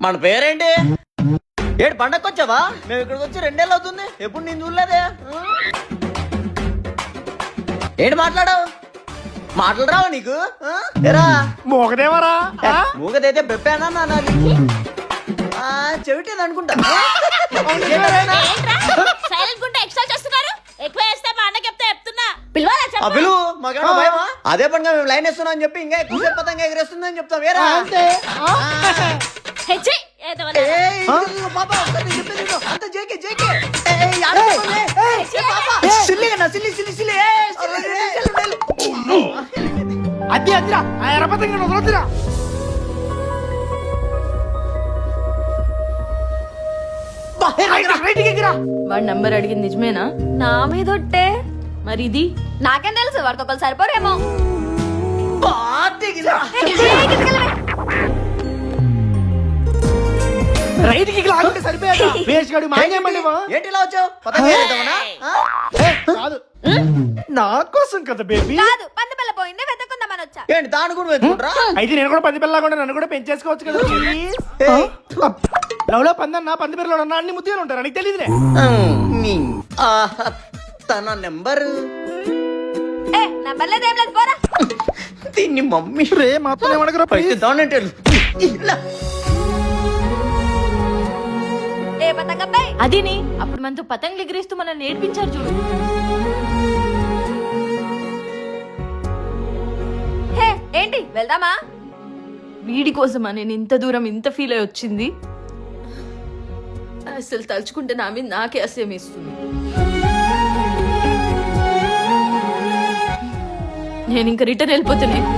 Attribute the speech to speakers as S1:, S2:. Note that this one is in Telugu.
S1: మన పేరేంటి? ఏడు పండగకి వచ్చావా? మేము ఇక్కడికి వచ్చి 2 ఏళ్ళు అవుతుంది. ఎప్పుడు నేను చూడలేదే. ఏంటి మాట్లాడావు? మాటలు రావా నీకు? ఎరా
S2: మోగదేవరా
S1: మూగదైతే బెప్పానా నానాలి? చెవిటేది అనుకుంటా.
S3: సైలెంట్ గుంటే ఎక్స్ట్రా చేస్తున్నారు. ఎక్కువ వేస్తే మా అన్నకి చెప్తున్నా.
S1: పిలువు మాకేమో భయమా? అదే పనిగా మేము లైన్ వేస్తున్నాం అని చెప్పి ఇంకా ఎక్కువ పతంగా ఎగరేస్తుందని చెప్తాం. వేరా అంత జేకే జేకే
S2: అది అదిరా ఆ ఎర్రపతంగా వదలొద్దురా.
S3: వాడి నంబర్ అడిగింది నిజమేనా? నా మీదొట్టే. మరి ఇది నాకేం తెలుసు, వాడికి ఒకరు సరిపోరేమో.
S2: రైట్కి లాగుంటే సరిపోయాక వేసుగాడు మానేయమండి.
S1: ఏంటి ఇలా వచ్చావు? పతంగా ఎగరేద్దామనా?
S2: కాదు నా కోసం కదా బేబీ.
S3: కాదు, పంది పిల్ల పోయింది, వెతుక్కుందామని వచ్చా.
S1: ఏంటి దాని కూడా వెతుకుంటారా?
S2: అయితే నేను కూడా 10 పిల్లగా నన్ను కూడా పెంచేసుకోవచ్చు కదా. లవ్ లో పందన్నా 10 పిల్లలు ఉన్నా అన్ని ముద్దులు ఉంటారు, నీకు తెలియదులే.
S1: తన నెంబర్
S3: నంబర్ లేదేం లేదు, పోరా.
S1: దీన్ని మమ్మీ
S2: రే మాత్రం ఏమడగరా
S1: పైకి దానంటే
S3: అదిని అప్పుడు మనతో పతంగులు ఎగిరేస్తూ మనల్ని నేర్పించారు చూడు. ఏంటి వెళ్దామా? వీడి కోసమా నేను ఇంత దూరం ఇంత ఫీల్ అయి వచ్చింది? అసలు తలుచుకుంటే నా మీద నాకే అసహ్యం ఇస్తుంది. నేను ఇంకా రిటర్న్ వెళ్ళిపోతున్నాను.